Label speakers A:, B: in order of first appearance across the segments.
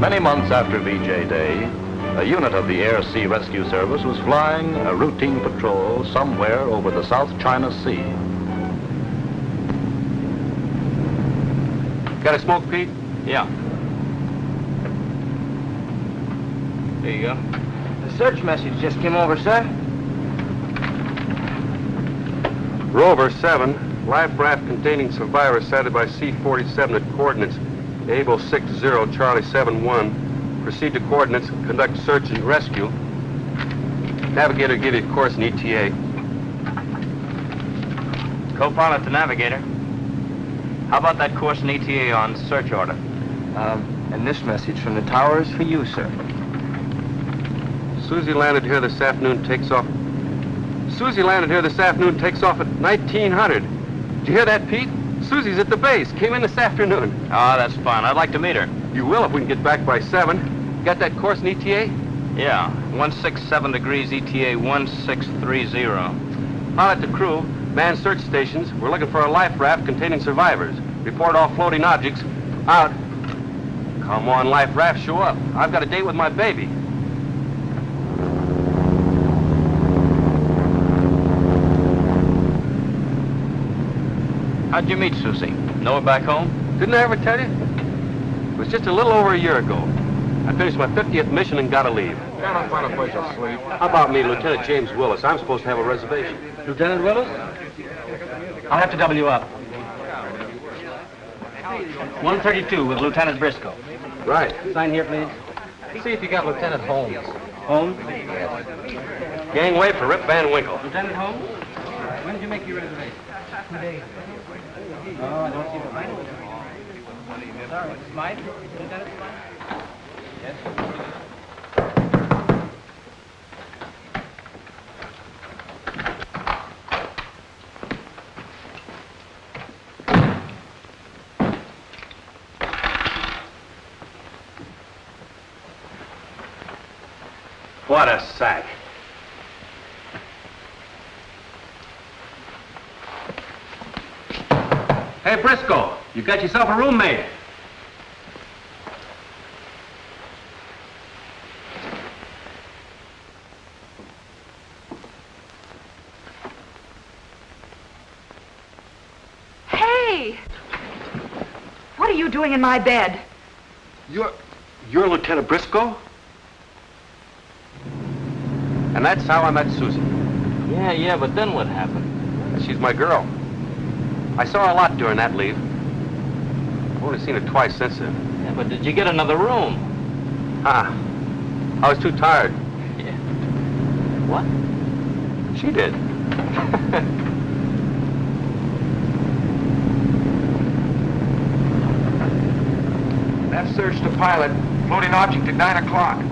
A: Many months after VJ Day, a unit of the Air Sea Rescue Service was flying a routine patrol somewhere over the South China Sea.
B: Got a smoke, Pete?
C: Yeah. There you go. The search message just came over, sir.
B: Rover 7, life-raft containing survivors sighted by C-47 at coordinates Able 60, Charlie 71. Proceed to coordinates, conduct search and rescue. Navigator give you a course in ETA.
C: Co-pilot to navigator. How about that course in ETA on search order? And this message from the tower is for you, sir.
B: Susie landed here this afternoon, takes off. Susie landed here this afternoon, takes off at 1900. Did you hear that, Pete? Susie's at the base. Came in this afternoon.
C: Ah, that's fine. I'd like to meet her.
B: You will if we can get back by 7. Got that course in ETA?
C: Yeah, 167 degrees ETA 1630.
B: Pilot to crew, man search stations. We're looking for a life raft containing survivors. Report all floating objects. Out. Come on, life raft, show up. I've got a date with my baby.
C: How'd you meet Susie? Know her back home?
B: Didn't I ever tell you? It was just a little over a year ago. I finished my 50th mission and got to leave.
D: Can't find a place to sleep.
B: How about me, Lieutenant James Willis? I'm supposed to have a reservation.
E: Lieutenant Willis? I'll have to double you up. 132 with Lieutenant Briscoe.
B: Right.
E: Sign here, please.
D: See if you got Lieutenant Holmes.
E: Holmes?
B: Gangway for Rip Van Winkle.
E: Lieutenant Holmes? When did you make your reservation? 2 days. Oh, I don't see the sign. Sorry, Smythe? Lieutenant Smythe? Yes.
B: What a sack. Hey, Briscoe, you got yourself a roommate.
F: Hey! What are you doing in my bed?
B: You're Lieutenant Briscoe? And that's how I met Susie.
C: Yeah, but then what happened?
B: She's my girl. I saw her a lot during that leave. I've only seen her twice since then.
C: Yeah, but did you get another room?
B: I was too tired.
C: Yeah. What?
B: She did.
D: That search to pilot. Floating object at 9 o'clock.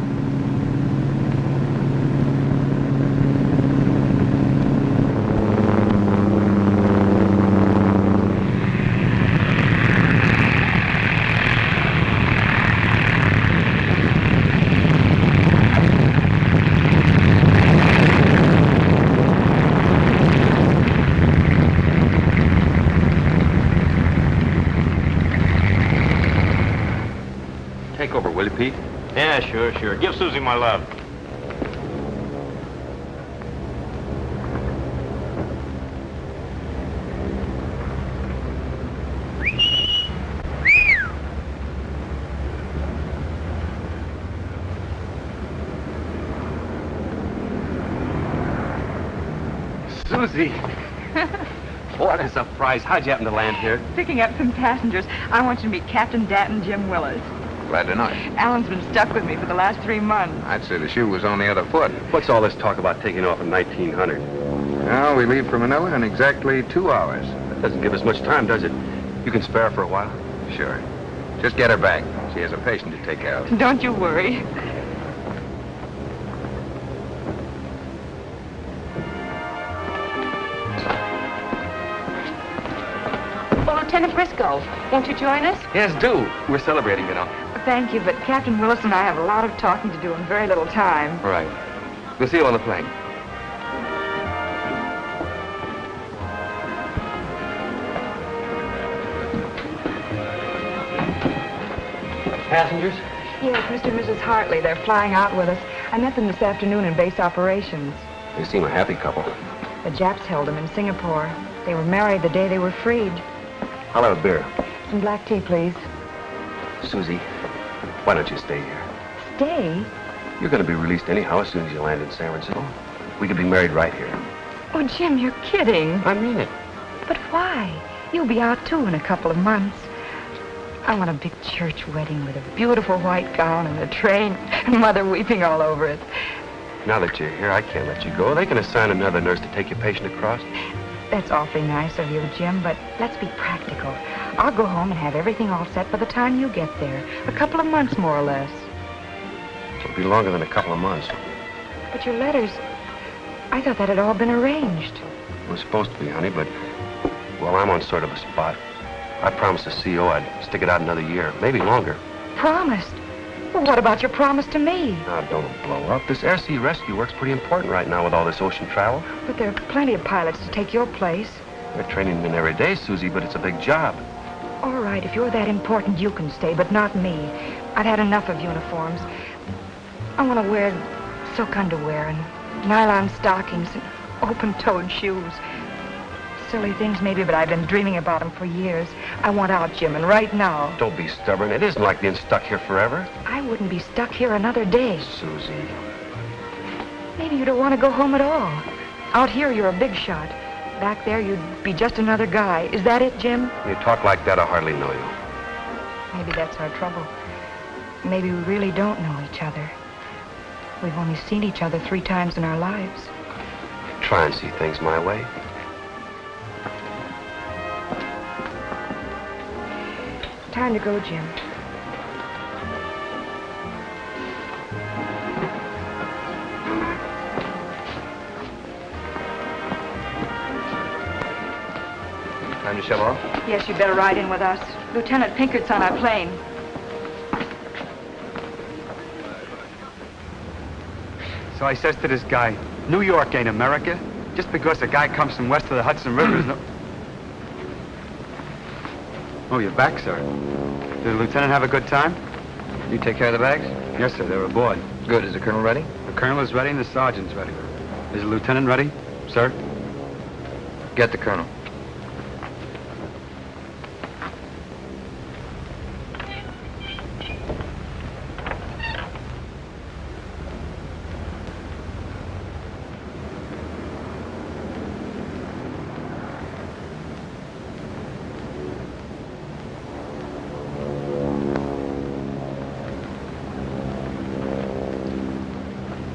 B: Take over, will you, Pete?
C: Yeah, sure. Give Susie my love.
B: Susie! What a surprise. How'd you happen to land here?
F: Picking up some passengers. I want you to meet Captain Datton Jim Willis.
D: Glad to know you.
F: Alan's been stuck with me for the last 3 months.
D: I'd say the shoe was on the other foot.
B: What's all this talk about taking off in 1900?
D: Well, we leave for Manila in exactly 2 hours.
B: That doesn't give us much time, does it? You can spare her for a while?
D: Sure. Just get her back. She has a patient to take care of.
F: Don't you worry.
G: Well, Lieutenant Briscoe, won't you join us?
B: Yes, do. We're celebrating, you know.
F: Thank you, but Captain Willis and I have a lot of talking to do and very little time.
B: All right. We'll see you on the plane.
E: Passengers,
F: Yes, Mr. and Mrs. Hartley. They're flying out with us. I met them this afternoon in base operations.
B: They seem a happy couple.
F: The Japs held them in Singapore. They were married the day they were freed.
B: I'll have a beer.
F: Some black tea, please.
B: Susie, why don't you stay here?
F: Stay?
B: You're going to be released anyhow as soon as you land in San Francisco. We could be married right here.
F: Oh, Jim, you're kidding.
B: I mean it.
F: But why? You'll be out, too, in a couple of months. I want a big church wedding with a beautiful white gown and a train and Mother weeping all over it.
B: Now that you're here, I can't let you go. They can assign another nurse to take your patient across.
F: That's awfully nice of you, Jim, but let's be practical. I'll go home and have everything all set by the time you get there. A couple of months, more or less.
B: It'll be longer than a couple of months.
F: But your letters, I thought that had all been arranged.
B: It was supposed to be, honey, but, well, I'm on sort of a spot. I promised the CO I'd stick it out another year, maybe longer.
F: Promised? Well, what about your promise to me?
B: Now, don't blow up. This air-sea rescue work's pretty important right now with all this ocean travel.
F: But there are plenty of pilots to take your place.
B: We're training them every day, Susie, but it's a big job.
F: All right, if you're that important, you can stay, but not me. I've had enough of uniforms. I want to wear silk underwear and nylon stockings and open-toed shoes. Silly things, maybe, but I've been dreaming about them for years. I want out, Jim, and right now.
B: Don't be stubborn. It isn't like being stuck here forever.
F: I wouldn't be stuck here another day.
B: Susie.
F: Maybe you don't want to go home at all. Out here, you're a big shot. Back there, you'd be just another guy. Is that it, Jim?
B: When you talk like that, I hardly know you.
F: Maybe that's our trouble. Maybe we really don't know each other. We've only seen each other 3 times in our lives.
B: Try and see things my way.
F: Time to go, Jim.
C: Time to shove off?
F: Yes, you'd better ride in with us. Lieutenant Pinkert's on our plane.
H: So I says to this guy, New York ain't America. Just because a guy comes from west of the Hudson River is no... Oh, you're back, sir. Did the lieutenant have a good time?
C: You take care of the bags?
H: Yes, sir. They were aboard.
C: Good. Is the colonel ready?
H: The colonel is ready and the sergeant's ready. Is the lieutenant ready, sir?
C: Get the colonel.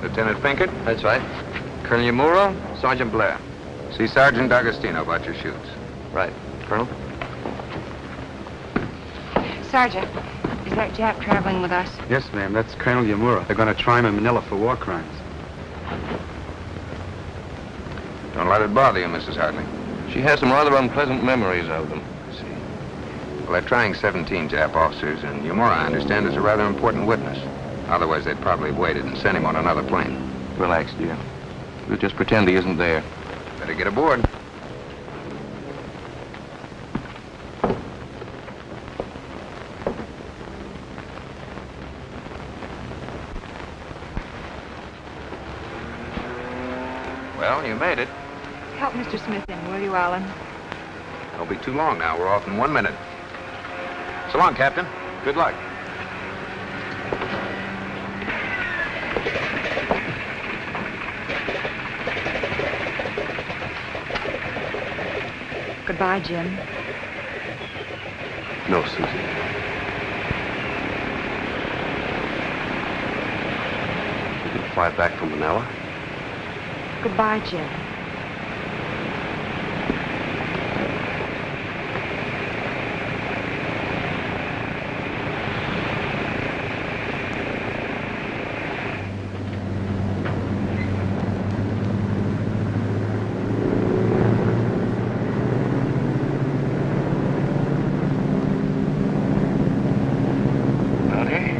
I: Lieutenant Pinkett?
C: That's right. Colonel Yamura, Sergeant Blair.
I: See Sergeant D'Agostino about your chutes.
C: Right. Colonel?
G: Sergeant, is that Jap traveling with us?
H: Yes, ma'am. That's Colonel Yamura. They're going to try him in Manila for war crimes.
I: Don't let it bother you, Mrs. Hartley.
A: She has some rather unpleasant memories of them.
I: I see. Well, they're trying 17 Jap officers, and Yamura, I understand, is a rather important witness. Otherwise, they'd probably have waited and sent him on another plane.
A: Relax, dear. We'll just pretend he isn't there.
I: Better get aboard. Well, you made it.
F: Help Mr. Smith in, will you, Alan?
I: Don't be too long now. We're off in 1 minute. So long, Captain. Good luck.
F: Goodbye, Jim.
B: No, Susie. You can fly back from Manila?
F: Goodbye, Jim.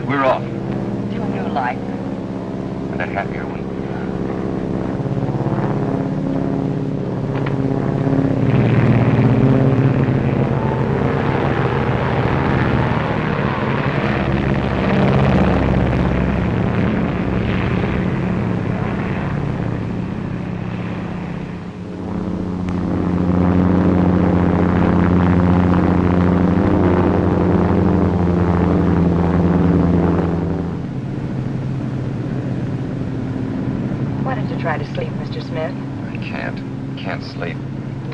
A: We're off.
G: To a new life.
A: And a happier one.
F: try to sleep, Mr. Smith.
C: I can't sleep.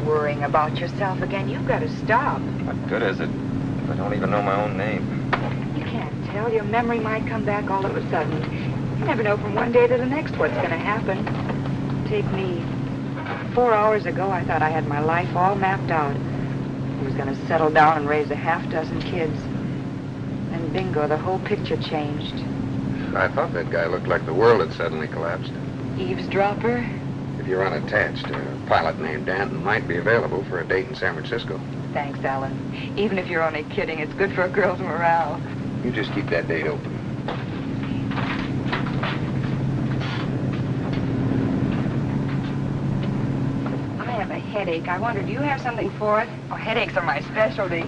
F: Worrying about yourself again. You've got to stop.
C: What good is it if I don't even know my own name?
F: You can't tell. Your memory might come back all of a sudden. You never know from one day to the next what's going to happen. Take me. 4 hours ago, I thought I had my life all mapped out. I was going to settle down and raise a half-dozen kids. And bingo, the whole picture changed.
I: I thought that guy looked like the world had suddenly collapsed.
F: Eavesdropper?
I: If you're unattached, a pilot named Danton might be available for a date in San Francisco.
F: Thanks, Alan. Even if you're only kidding, it's good for a girl's morale.
I: You just keep that date open.
F: I have a headache. I wonder, do you have something for it? Oh, headaches are my specialty.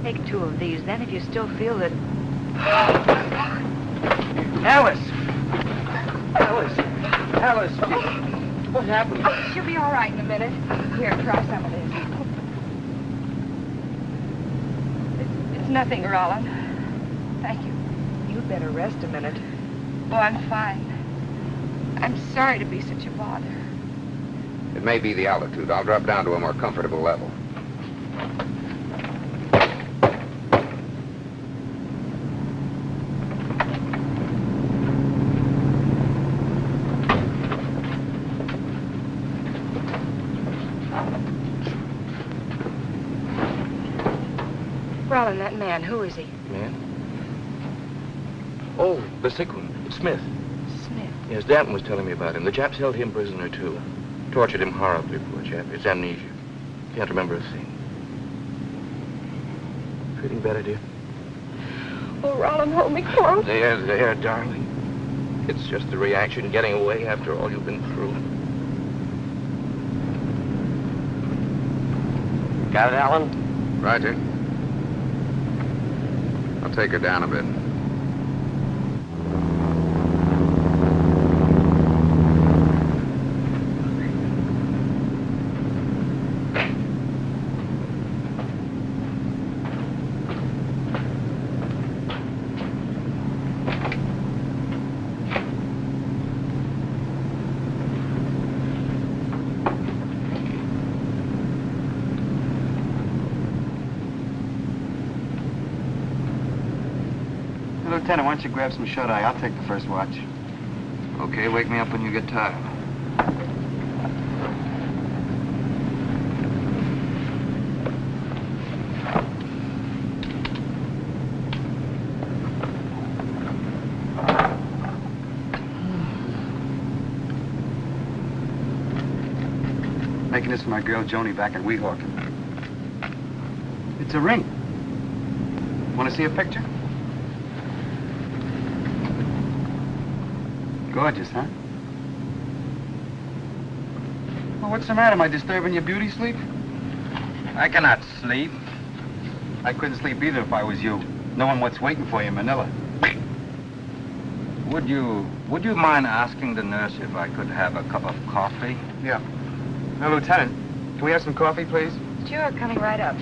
F: Take 2 of these, then if you still feel that...
E: Alice! What happened?
F: She'll be all right in a minute. Here, try some of this. It's nothing, Roland. Thank you. You'd better rest a minute. Oh, I'm fine. I'm sorry to be such a bother.
I: It may be the altitude. I'll drop down to a more comfortable level.
F: Roland, that man, who is he?
J: Man? Oh, the sick one. It's Smith.
F: Smith.
J: Yes, Danton was telling me about him. The Japs held him prisoner, too. Tortured him horribly, poor chap. It's amnesia. Can't remember a thing. Feeling better, dear?
F: Oh, Roland, hold me close.
J: There, darling. It's just the reaction getting away after all you've been through.
C: Got it, Alan?
I: Roger. I'll take her down a bit.
H: Lieutenant, why don't you grab some shut-eye? I'll take the first watch.
J: Okay, wake me up when you get tired.
H: Making this for my girl Joni back in Weehawken. It's a ring. Want to see a picture? Gorgeous, huh? Well, what's the matter? Am I disturbing your beauty sleep?
C: I cannot sleep.
H: I couldn't sleep either if I was you, knowing what's waiting for you in Manila.
C: Would you mind asking the nurse if I could have a cup of coffee?
H: Yeah. Now, Lieutenant, can we have some coffee, please?
F: Sure, coming right up.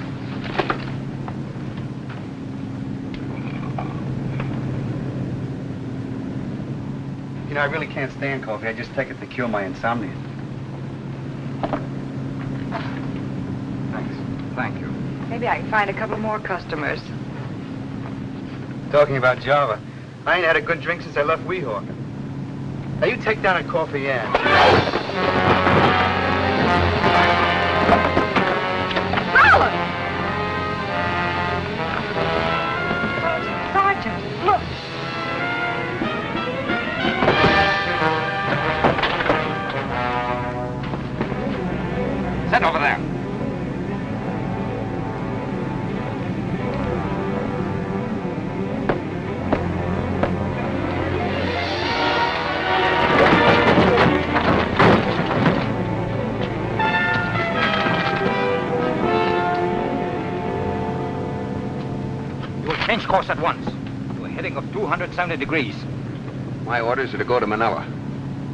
H: You know, I really can't stand coffee. I just take it to cure my insomnia.
C: Thanks. Thank you.
F: Maybe I can find a couple more customers.
H: Talking about Java, I ain't had a good drink since I left Weehawken. Now, you take down a coffee and...
F: Roland! Sergeant, look!
C: Sit over there. You will change course at once. You are heading of 270 degrees.
I: My orders are to go to Manila.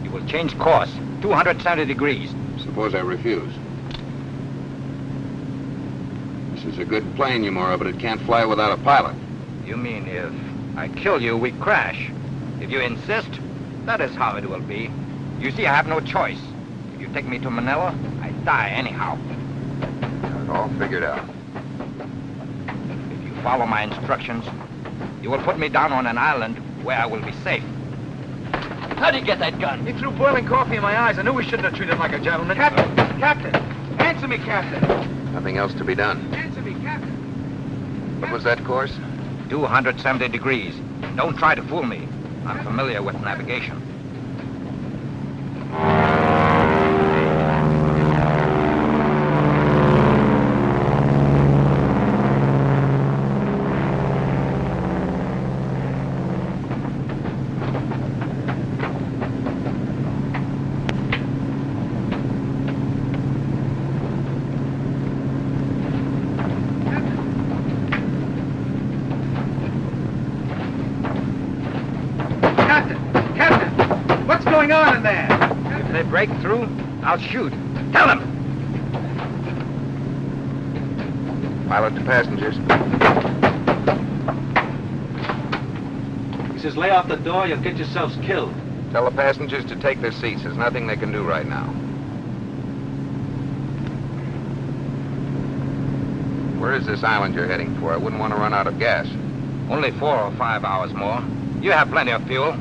C: You will change course, 270 degrees.
I: Suppose I refuse. This is a good plane, Yumura, but it can't fly without a pilot.
C: You mean if I kill you, we crash? If you insist, that is how it will be. You see, I have no choice. If you take me to Manila, I die anyhow.
I: Got it all figured out.
C: If you follow my instructions, you will put me down on an island where I will be safe. How did you get that gun?
D: He threw boiling coffee in my eyes. I knew we shouldn't have treated him like a gentleman. Captain! Captain! Answer me, Captain!
I: Nothing else to be done.
D: Answer me, Captain!
I: What was that course?
C: 270 degrees. Don't try to fool me. I'm familiar with navigation. If they break through, I'll shoot. Tell them!
I: Pilot to passengers.
E: He says, lay off the door, you'll get yourselves killed.
I: Tell the passengers to take their seats. There's nothing they can do right now. Where is this island you're heading for? I wouldn't want to run out of gas.
C: Only 4 or 5 hours more. You have plenty of fuel.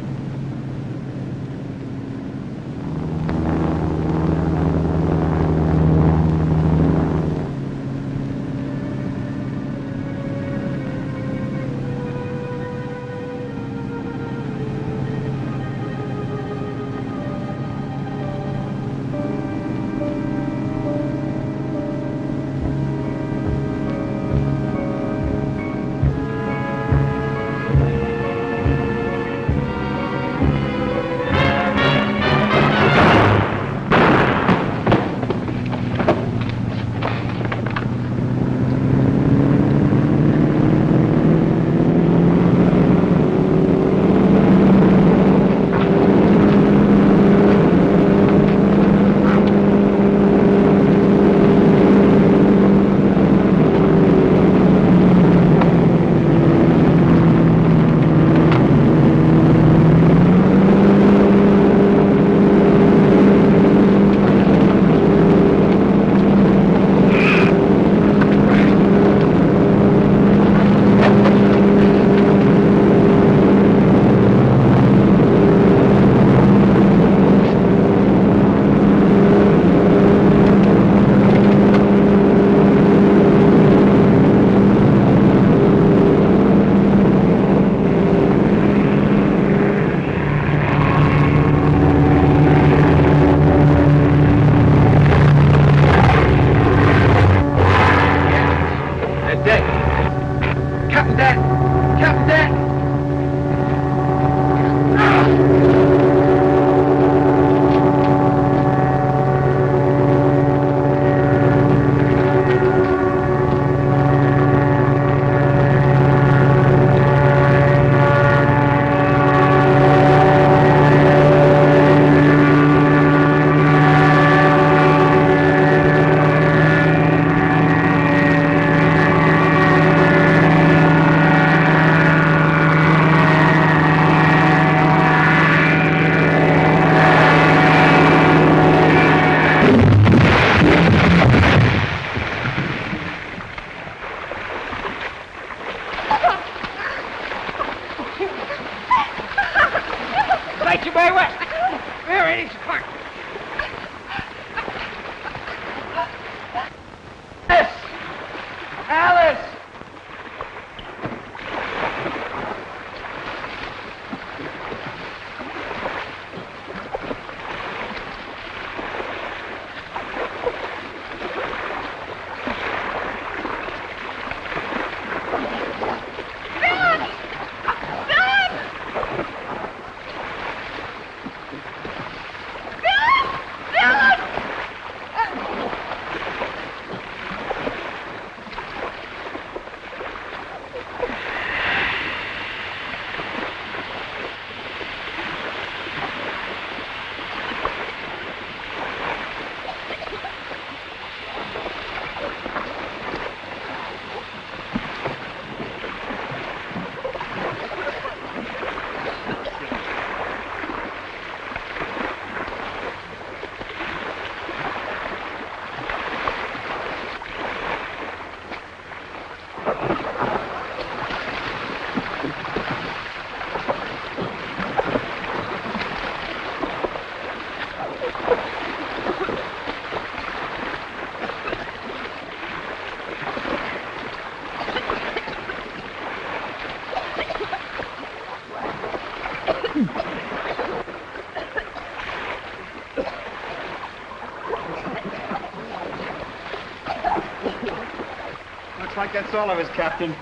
H: Looks like that's all of us, Captain.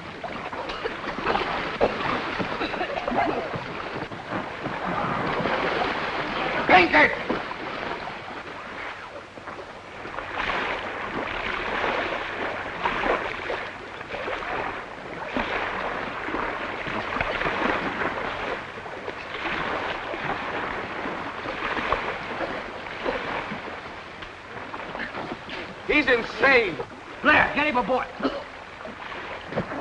D: Pinkett!
B: He's insane.
E: Blair, get him aboard.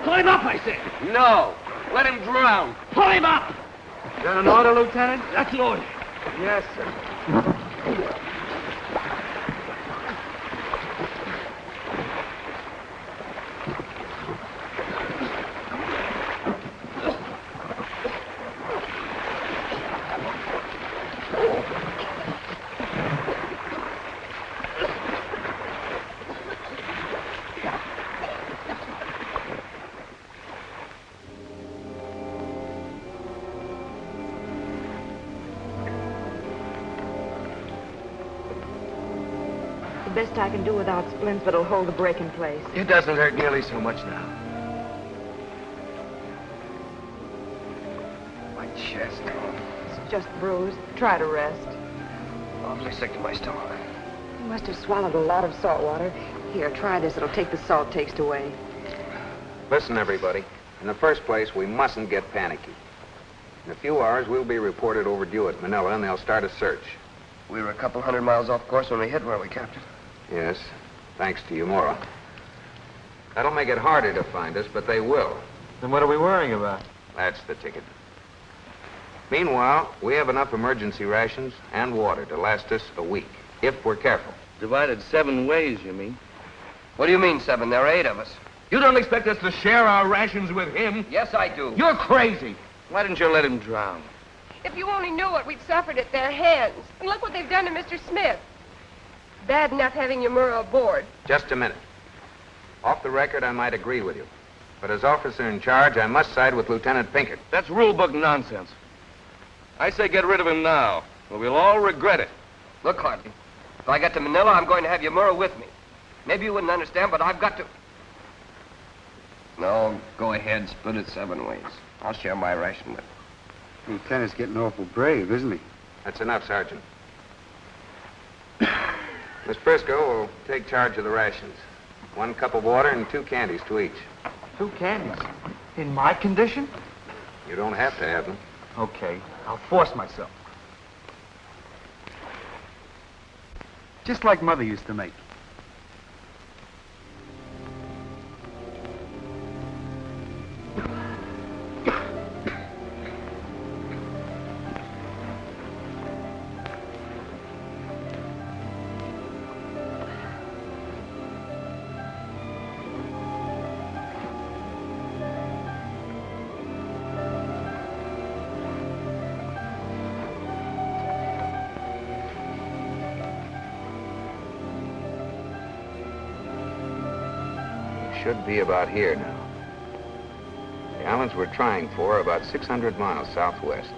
E: Pull him up, I said.
B: No. Let him drown.
E: Pull him up.
H: Is that an order, Lieutenant?
E: That's an order.
B: Yes, sir.
F: The best I can do without splints, but it'll hold the brake in place.
J: It doesn't hurt nearly so much now. My chest.
F: It's just bruised. Try to rest.
J: Awfully sick to my stomach.
F: You must have swallowed a lot of salt water. Here, try this. It'll take the salt taste away.
I: Listen, everybody. In the first place, we mustn't get panicky. In a few hours, we'll be reported overdue at Manila, and they'll start a search.
J: We were a couple 100 miles off course when we hit, weren't we, Captain?
I: Yes, thanks to Yumura. That'll make it harder to find us, but they will.
D: Then what are we worrying about?
I: That's the ticket. Meanwhile, we have enough emergency rations and water to last us a week, if we're careful.
J: Divided 7 ways, you mean? What do you mean 7? There are 8 of us.
D: You don't expect us to share our rations with him?
J: Yes, I do.
D: You're crazy.
J: Why didn't you let him drown?
G: If you only knew what we've suffered at their hands. And look what they've done to Mr. Smith. Bad enough having Yumura aboard.
I: Just a minute. Off the record, I might agree with you. But as officer in charge, I must side with Lieutenant Pinkett.
B: That's rule book nonsense. I say get rid of him now, or we'll all regret it.
J: Look, Hartley, if I get to Manila, I'm going to have Yumura with me. Maybe you wouldn't understand, but I've got to... No, go ahead, split it 7 ways. I'll share my ration with him.
H: Lieutenant's getting awful brave, isn't he?
I: That's enough, Sergeant. Miss Briscoe will take charge of the rations. 1 cup of water and 2 candies to each.
D: 2 candies? In my condition?
I: You don't have to have them.
D: Okay, I'll force myself.
H: Just like Mother used to make.
I: Should be about here now. The islands we're trying for are about 600 miles southwest.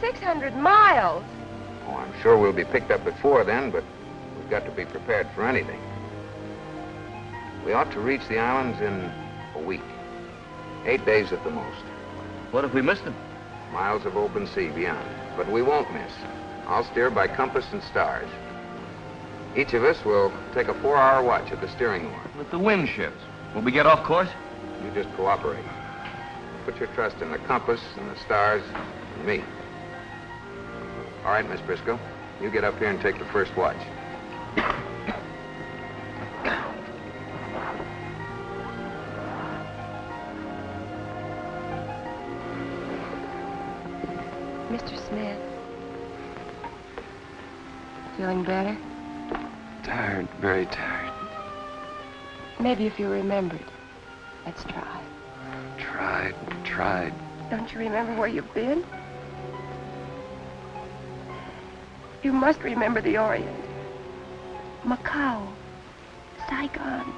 G: 600 miles?
I: Oh, I'm sure we'll be picked up before then, but we've got to be prepared for anything. We ought to reach the islands in a week. 8 days at the most.
J: What if we missed him?
I: Miles of open sea beyond. But we won't miss. I'll steer by compass and stars. Each of us will take a 4-hour watch at the steering oar.
J: With the wind shifts. Will we get off course?
I: You just cooperate. Put your trust in the compass and the stars and me. All right, Miss Briscoe. You get up here and take the first watch.
G: Mr. Smith. Feeling better?
J: Tired, very tired.
G: Maybe if you remembered. Let's try.
H: Tried.
G: Don't you remember where you've been? You must remember the Orient. Macau, Saigon,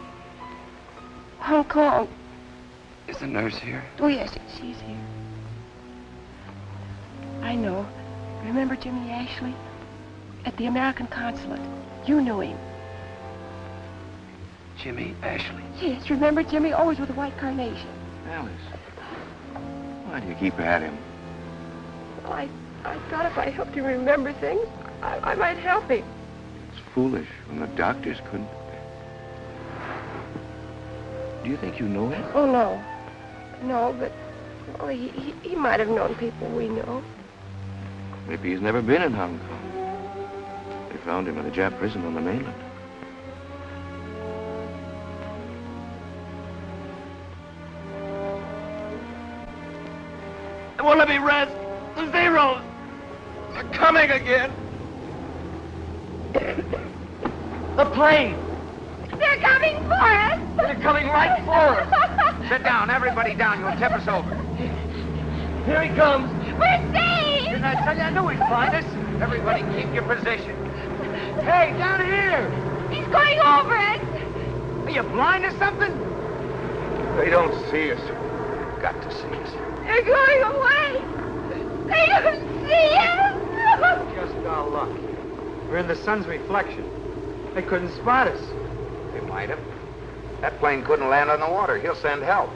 G: Hong Kong.
H: Is the nurse here?
G: Oh, yes, she's here. I know. Remember Jimmy Ashley? At the American consulate. You knew him.
H: Jimmy Ashley.
G: Yes, remember Jimmy? Always with a white carnation.
J: Alice, why do you keep at him?
G: Well, I thought if I helped him remember things, I might help him.
J: It's foolish when the doctors couldn't. Do you think you know him?
G: Oh, no. No, but, well, he might have known people we know.
J: Maybe he's never been in Hong Kong. They found him in a Jap prison on the mainland.
D: They won't let me rest. The Zeros. They're coming again. The plane.
G: They're coming for us.
D: They're coming right for us.
C: Sit down, everybody down. You'll tip us over.
D: Here he comes.
G: We're saved.
D: Didn't I tell you I knew he'd find us?
C: Everybody keep your position.
D: Hey, down here.
G: He's going over us.
D: Are you blind or something?
B: They don't see us. Got to see us.
G: They're going away. They don't see us.
H: Just our luck. We're in the sun's reflection. They couldn't spot us.
I: They might have. That plane couldn't land on the water. He'll send help.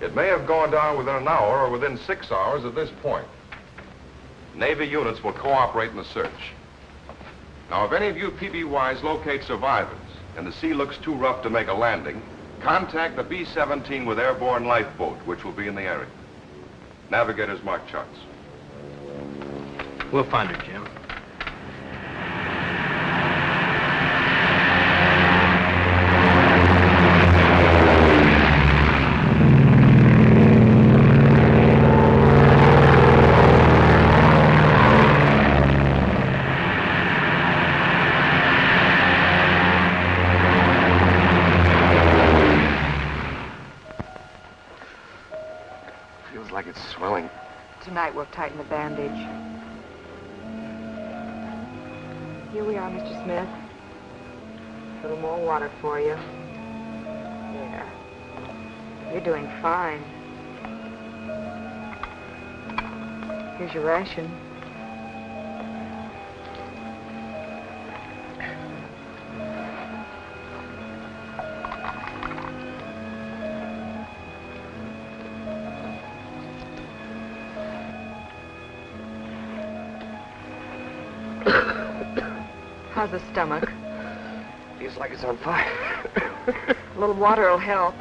B: It may have gone down within an hour or within 6 hours at this point. Navy units will cooperate in the search. Now, if any of you PBYs locate survivors and the sea looks too rough to make a landing, contact the B-17 with airborne lifeboat, which will be in the area. Navigators mark charts.
E: We'll find her, Jim.
J: Feels like it's swelling.
F: Tonight we'll tighten the bandage. Here we are, Mr. Smith. A little more water for you. There. You're doing fine. Here's your ration. How's the stomach?
J: Feels like it's on fire.
F: A little water will help.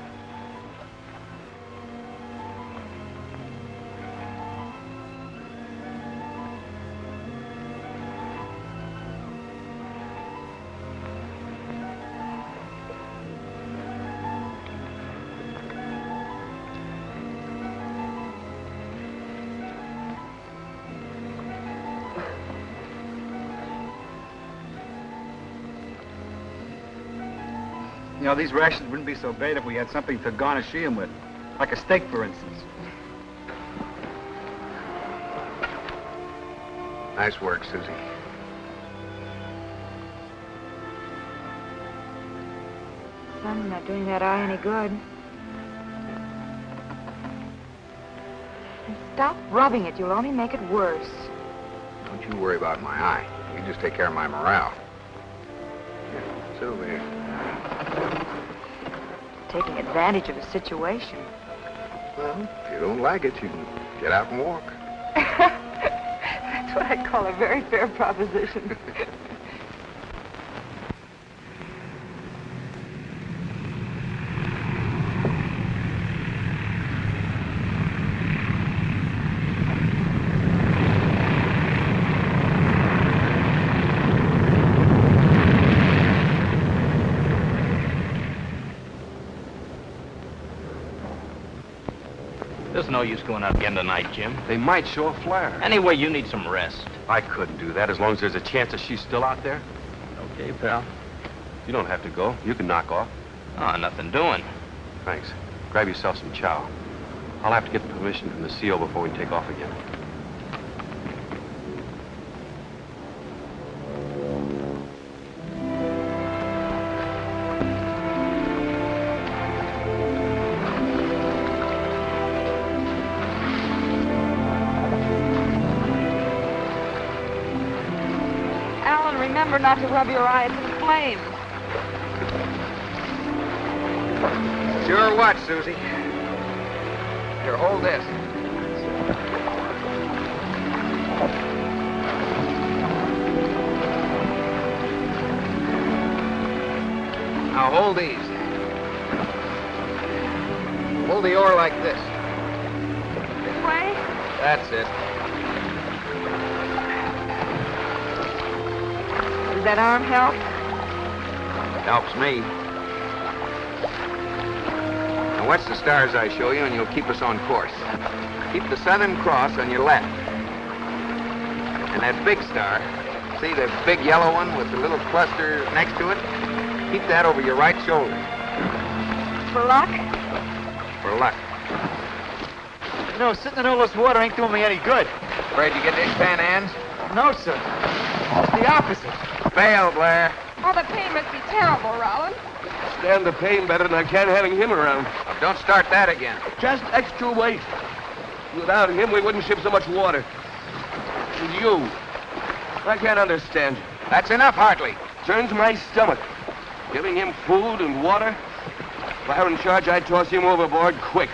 H: You know, these rations wouldn't be so bad if we had something to garnish them with. Like a steak, for instance.
I: Nice work, Susie.
F: Sun's not doing that eye any good. And stop rubbing it. You'll only make it worse.
I: Don't you worry about my eye. You just take care of my morale. Here, sit over here.
F: Taking advantage of a situation.
I: Well, if you don't like it, you can get out and walk.
F: That's what I call a very fair proposition.
J: use going out again tonight, Jim.
B: They might show a flare.
J: Anyway, you need some rest.
B: I couldn't do that as long as there's a chance that she's still out there.
J: Okay, pal.
B: You don't have to go. You can knock off.
J: Oh, nothing doing.
B: Thanks. Grab yourself some chow. I'll have to get permission from the CO before we take off again.
F: Alan, remember not to rub your eyes in flames.
I: Sure what, Susie? Here, hold this. Now hold these. Hold the oar like this.
F: This way?
I: That's it.
F: Does that arm help?
I: Helps me. Now watch the stars I show you and you'll keep us on course. Keep the Southern Cross on your left. And that big star, see the big yellow one with the little cluster next to it? Keep that over your right shoulder.
F: For luck?
I: For luck.
E: You know, sitting in all this water ain't doing me any good.
I: Afraid you get dishpan hands?
E: No, sir. It's the opposite.
I: Fail, Blair.
G: Oh, the pain must be terrible, Rollin.
B: Stand the pain better than I can having him around.
I: Now, don't start that again.
B: Just extra weight. Without him, we wouldn't ship so much water. And you, I can't understand you.
I: That's enough, Hartley.
B: Turns my stomach. Giving him food and water. If I were in charge, I'd toss him overboard quick.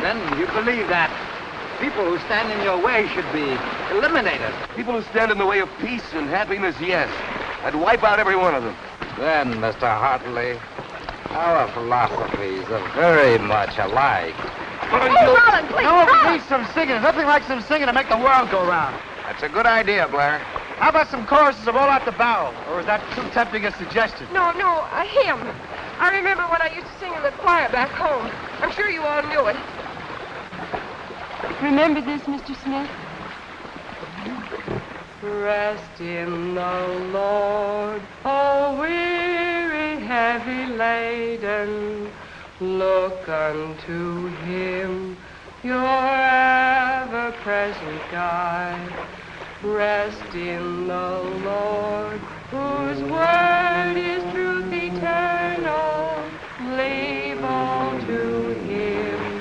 E: Then you believe that people who stand in your way should be eliminated.
B: People who stand in the way of peace and happiness, yes. I'd wipe out every one of them.
C: Then, Mr. Hartley, our philosophies are very much alike.
G: Oh, Rollin, please,
E: No, we
G: stop!
E: need some singing. Nothing like some singing to make the world go round.
I: That's a good idea, Blair.
E: How about some choruses of All Out the Barrel? Or is that too tempting a suggestion?
G: No, a hymn. I remember when I used to sing in the choir back home. I'm sure you all knew it. Remember this, Mr. Smith?
K: Rest in the Lord, O weary, heavy laden. Look unto him, your ever-present guide. Rest in the Lord, whose word is truth eternal. Leave all to him,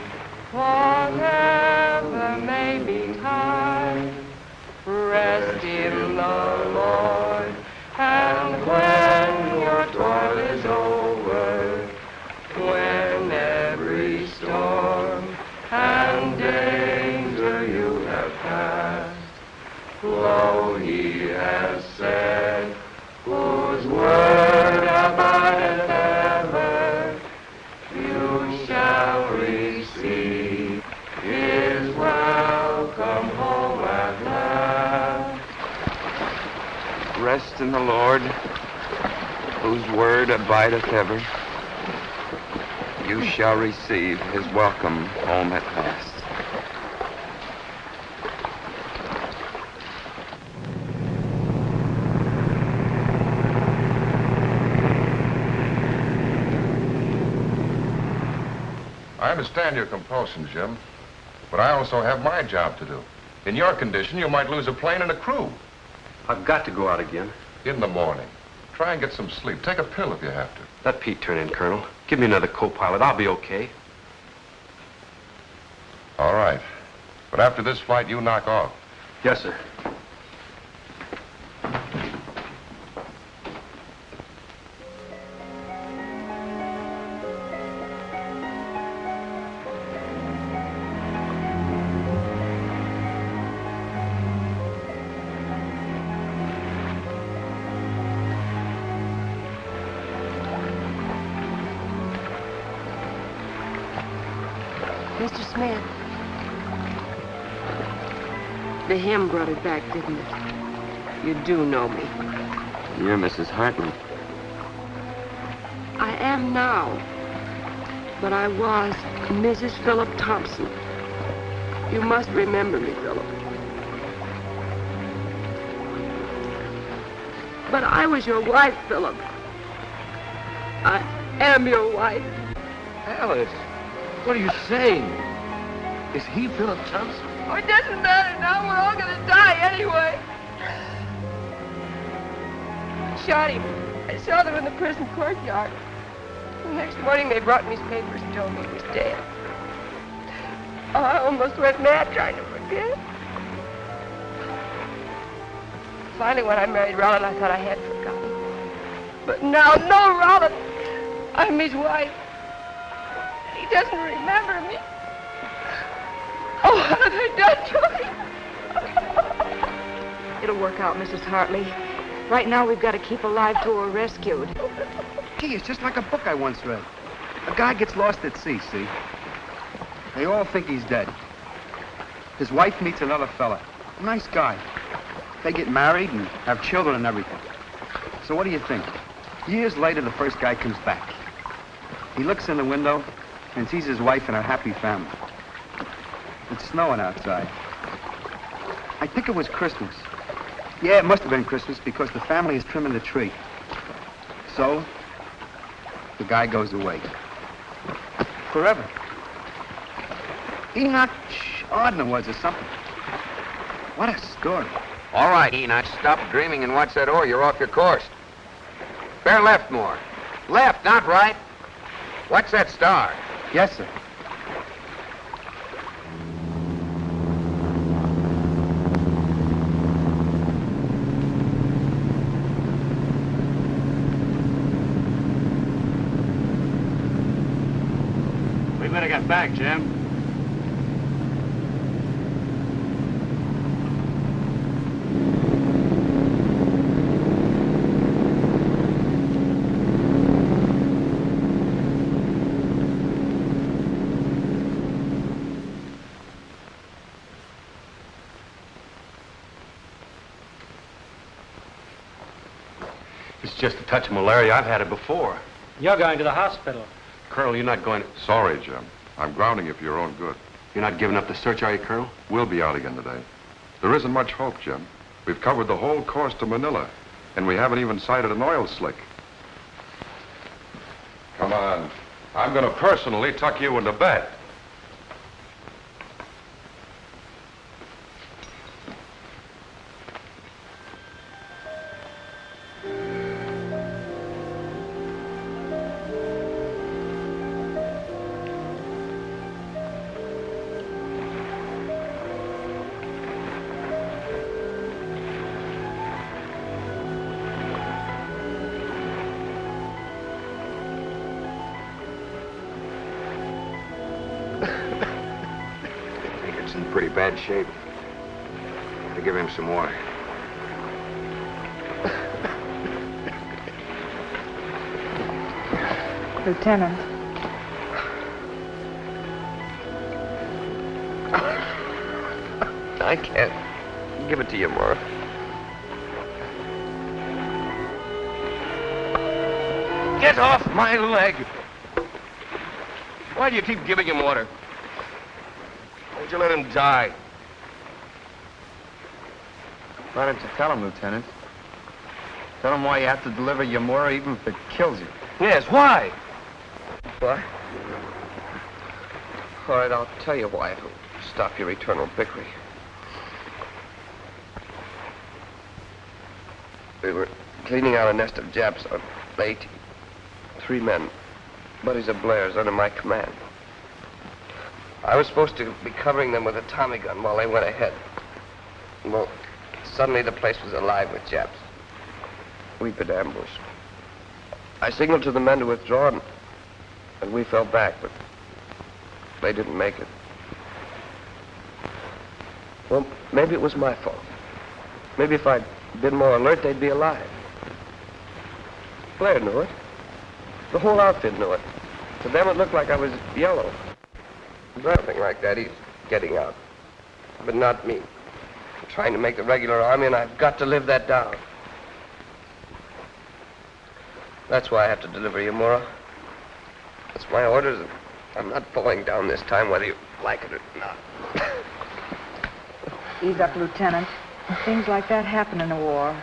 K: whatever may betide. Rest in the Lord, and when your toil is over, when every storm and danger you have passed, lo, he has said, whose word abideth ever, you shall receive his welcome home at last.
B: Rest in the Lord, whose word abideth ever. You shall receive his welcome home at last.
L: I understand your compulsion, Jim, but I also have my job to do. In your condition, you might lose a plane and a crew.
B: I've got to go out again.
L: In the morning. Try and get some sleep. Take a pill if you have to.
B: Let Pete turn in, Colonel. Give me another co-pilot. I'll be okay.
L: All right. But after this flight, you knock off.
B: Yes, sir.
G: Mr. Smith, the hymn brought it back, didn't it? You do know me.
B: You're Mrs. Hartley.
G: I am now, but I was Mrs. Philip Thompson. You must remember me, Philip. But I was your wife, Philip. I am your wife.
J: Alice, what are you saying? Is he Philip Thompson?
G: Oh, it doesn't matter now. We're all going to die anyway. I shot him. I saw them in the prison courtyard. The next morning, they brought me his papers and told me he was dead. Oh, I almost went mad trying to forget. Finally, when I married Rollin, I thought I had forgotten. But now, no, Rollin. I'm his wife. He doesn't remember me. Oh, what have they done to me?
F: It'll work out, Mrs. Hartley. Right now, we've got to keep alive till we're rescued.
H: Gee, it's just like a book I once read. A guy gets lost at sea, see? They all think he's dead. His wife meets another fella. A nice guy. They get married and have children and everything. So what do you think? Years later, the first guy comes back. He looks in the window and sees his wife and her happy family. It's snowing outside. I think it was Christmas. Yeah, it must have been Christmas because the family is trimming the tree. So, the guy goes away. Forever. Enoch Ardner was or something. What a story.
I: All right, Enoch, stop dreaming and watch that oar. You're off your course. Bear left more. Left, not right. Watch that star.
H: Yes, sir.
E: We better get back, Jim.
B: It's just a touch of malaria. I've had it before.
E: You're going to the hospital.
B: Colonel, you're not going...
L: Sorry, Jim. I'm grounding you for your own good.
B: You're not giving up the search, are you, Colonel?
L: We'll be out again today. There isn't much hope, Jim. We've covered the whole course to Manila, and we haven't even sighted an oil slick. Come on. I'm going to personally tuck you into bed.
I: In pretty bad shape. To give him some water.
F: Lieutenant.
I: I can't give it to you, Maura.
B: Get off my leg! Why do you keep giving him water? Why'd you let him die?
H: Why don't you tell him, Lieutenant? Tell him why you have to deliver Yamura even if it kills you.
B: Yes, why?
M: Why? All right, I'll tell you why. It'll stop your eternal bickering. We were cleaning out a nest of Japs on late. 3 men, buddies of Blair's, under my command. I was supposed to be covering them with a Tommy gun while they went ahead. Well, suddenly the place was alive with Japs. We'd been ambushed. I signaled to the men to withdraw, and we fell back, but they didn't make it. Well, maybe it was my fault. Maybe if I'd been more alert, they'd be alive. Blair knew it. The whole outfit knew it. To them, it looked like I was yellow. Nothing like that. He's getting out. But not me. I'm trying to make the regular army, and I've got to live that down. That's why I have to deliver Yamura. That's my orders, and I'm not falling down this time, whether you like it or not.
F: Ease up, Lieutenant. Things like that happen in a war.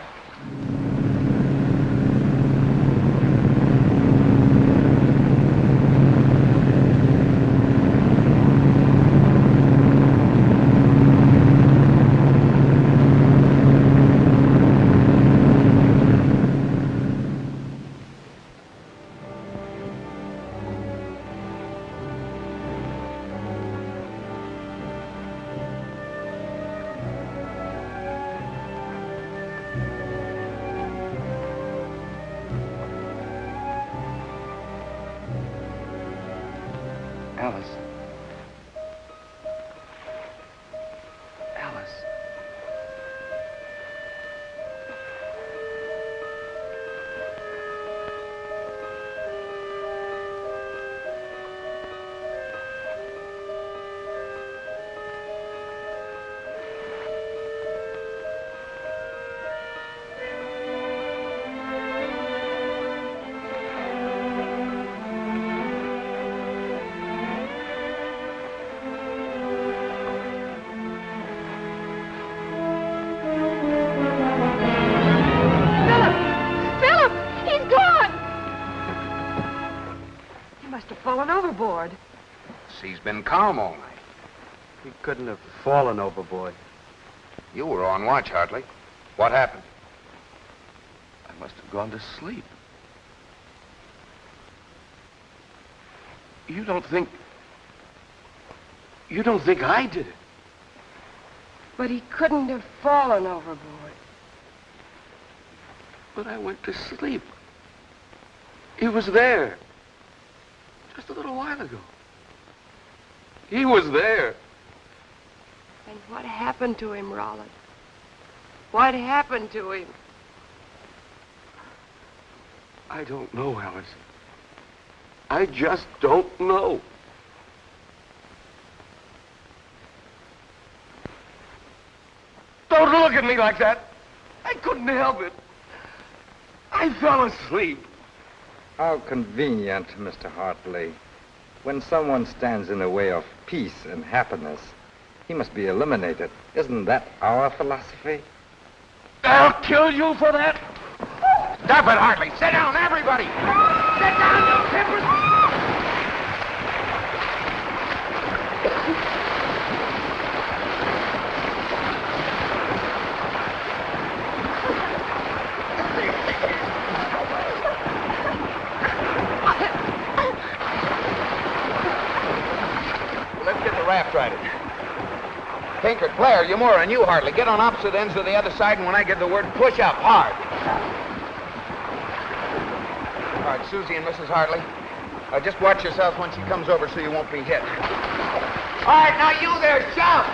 H: Alice. Alice.
F: Fallen overboard.
I: Sea's been calm all night.
B: He couldn't have fallen overboard.
I: You were on watch, Hartley. What happened?
J: I must have gone to sleep. You don't think I did it?
G: But he couldn't have fallen overboard.
J: But I went to sleep. He was there. Just a little while ago. He was there.
G: And what happened to him, Rollin? What happened to him?
J: I don't know, Alice. I just don't know. Don't look at me like that. I couldn't help it. I fell asleep.
C: How convenient, Mr. Hartley. When someone stands in the way of peace and happiness, he must be eliminated. Isn't that our philosophy?
J: I'll kill you for that.
I: Stop it, Hartley. Sit down, everybody. Sit down, you timbers. Raft rider. Pinkert, Blair, Yamura, and you, Hartley, get on opposite ends of the other side, and when I give the word, push up hard. All right, Susie and Mrs. Hartley, just watch yourselves when she comes over so you won't be hit. All right, now you there, shout!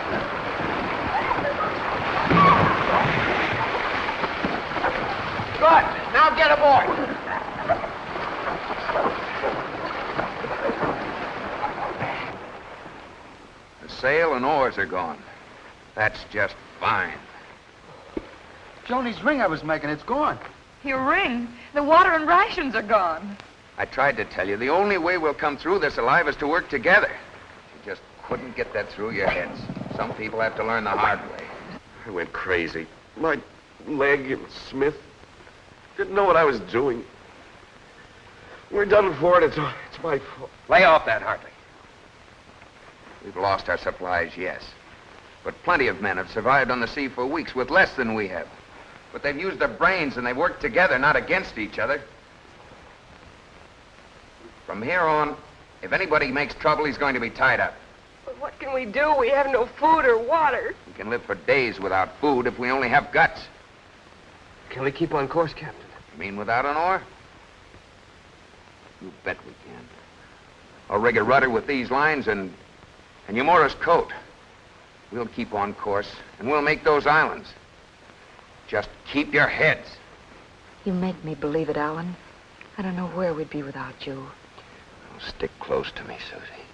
I: Good. Now get aboard. Sail and oars are gone. That's just fine.
H: Joni's ring I was making, it's gone.
F: Your ring? The water and rations are gone.
I: I tried to tell you, the only way we'll come through this alive is to work together. You just couldn't get that through your heads. Some people have to learn the hard way.
J: I went crazy. My leg and Smith didn't know what I was doing. We're done for it. It's my fault.
I: Lay off that, Hartley. We've lost our supplies, yes. But plenty of men have survived on the sea for weeks with less than we have. But they've used their brains and they've worked together, not against each other. From here on, if anybody makes trouble, he's going to be tied up.
G: But what can we do? We have no food or water.
I: We can live for days without food if we only have guts.
J: Can we keep on course, Captain?
I: You mean without an oar? You bet we can. I'll rig a rudder with these lines and Yamura's coat. We'll keep on course, and we'll make those islands. Just keep your heads.
F: You make me believe it, Alan. I don't know where we'd be without you.
I: Oh, stick close to me, Susie.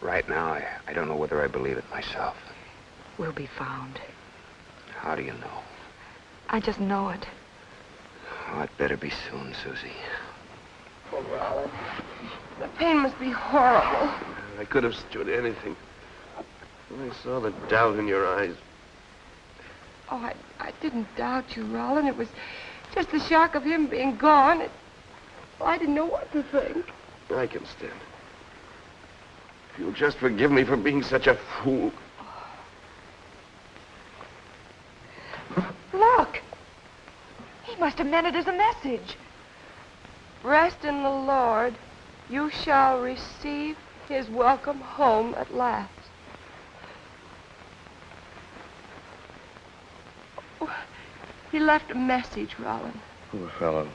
I: Right now, I don't know whether I believe it myself.
F: We'll be found.
I: How do you know?
F: I just know it.
I: Oh, it better be soon, Susie.
G: Oh, Rollin, the pain must be horrible.
J: I could have stood anything. When I saw the doubt in your eyes,
G: Oh, I didn't doubt you, Roland. It was just the shock of him being gone. I didn't know what to think.
J: I can stand it. If you'll just forgive me for being such a fool.
F: Look! He must have meant it as a message.
G: Rest in the Lord. You shall receive his welcome home at last. Oh, he left a message, Roland.
J: Poor fellow.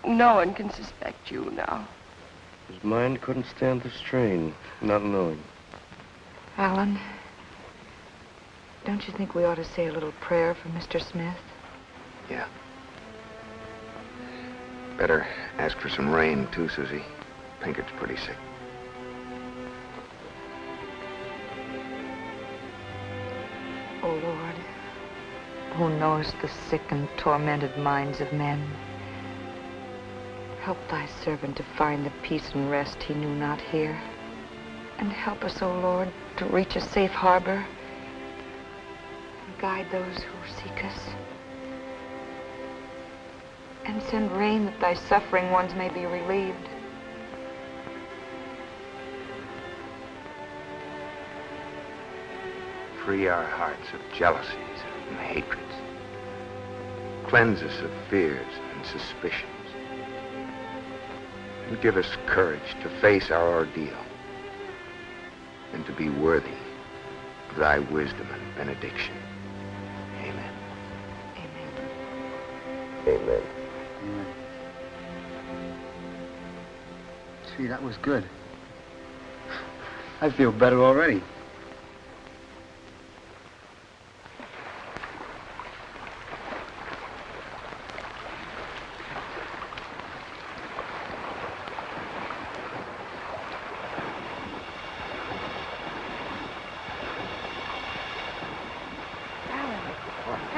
G: No one can suspect you now.
J: His mind couldn't stand the strain, not knowing.
F: Alan, don't you think we ought to say a little prayer for Mr. Smith?
I: Yeah. Better ask for some rain, too, Susie. Pinkert's pretty sick.
F: Oh, Lord, who knows the sick and tormented minds of men, help thy servant to find the peace and rest he knew not here. And help us, O Lord, to reach a safe harbor and guide those who seek us. And send rain that thy suffering ones may be relieved.
I: Free our hearts of jealousies and hatreds. Cleanse us of fears and suspicions. And give us courage to face our ordeal and to be worthy of thy wisdom and benediction. Amen.
M: Amen.
H: Gee, that was good. I feel better already.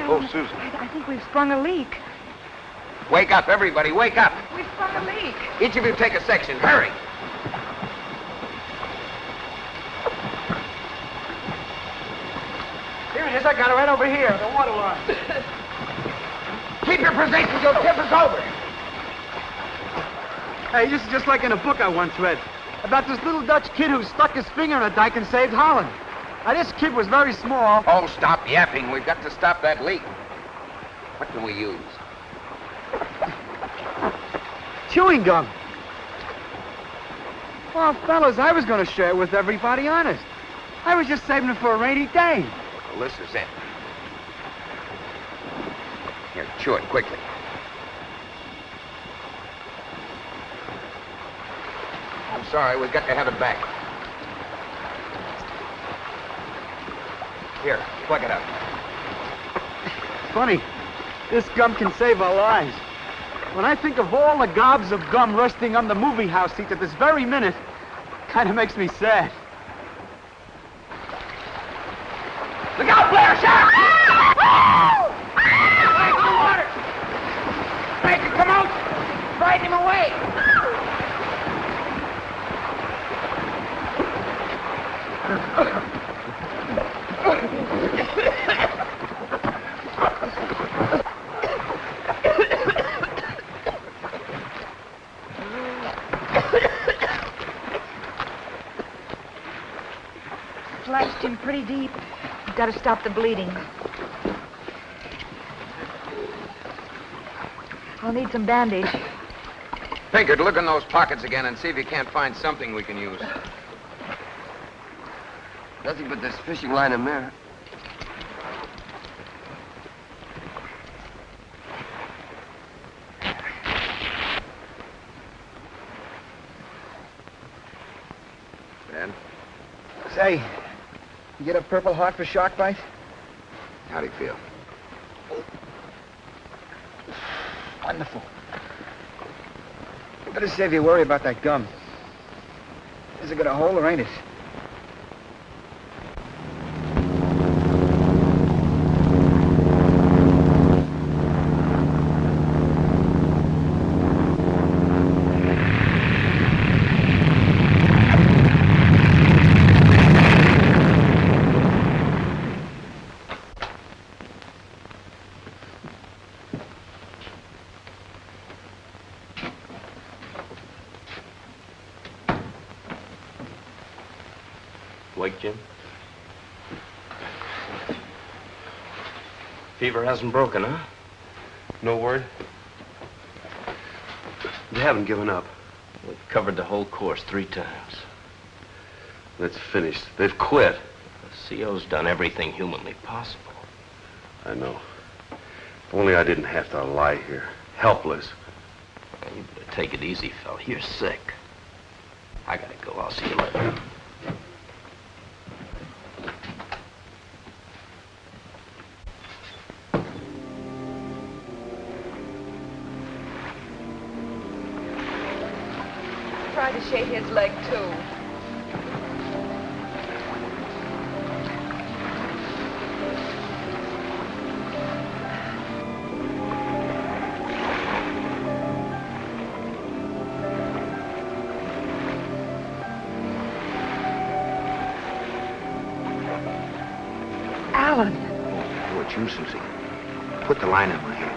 I: Oh, Susan.
F: I think we've sprung a leak.
I: Wake up, everybody, wake up.
F: We've sprung a leak.
I: Each of you take a section. Hurry.
D: Here it is. I got it right over here, the water line.
I: Keep your positions, you'll tip us over.
H: Hey, this is just like in a book I once read about this little Dutch kid who stuck his finger in a dike and saved Holland. Now, this kid was very small.
I: Oh, stop yapping. We've got to stop that leak. What can we use?
H: Chewing gum. Well, fellas, I was going to share it with everybody honest. I was just saving it for a rainy day.
I: Well, this is it. Here, chew it quickly. I'm sorry, we've got to have it back. Here, plug it up.
H: Funny, this gum can save our lives. When I think of all the gobs of gum resting on the movie house seat at this very minute, kind of makes me sad.
D: Look out, Blair! Shark! Hey, the water! Make it come out! Frighten him away!
F: Slashed him pretty deep. We've got to stop the bleeding. I'll need some bandage.
I: Pinkert, look in those pockets again and see if you can't find something we can use.
M: Nothing but this fishing line and mirror.
I: Ben?
H: Say, you get a Purple Heart for shark bite?
I: How do you feel?
H: Wonderful. You better save your worry about that gum. Is it got a hole or ain't it?
E: Awake, Jim? Fever hasn't broken, huh?
B: No word? They haven't given up.
E: We've covered the whole course 3 times.
B: It's finished. They've quit.
E: The CO's done everything humanly possible.
B: I know. If only I didn't have to lie here. Helpless.
E: Well, you better take it easy, fella. You're sick. I gotta go. I'll see you later.
G: Try to shave his leg, too.
F: Alan.
I: Oh, it's you, Susie. Put the line in my hand.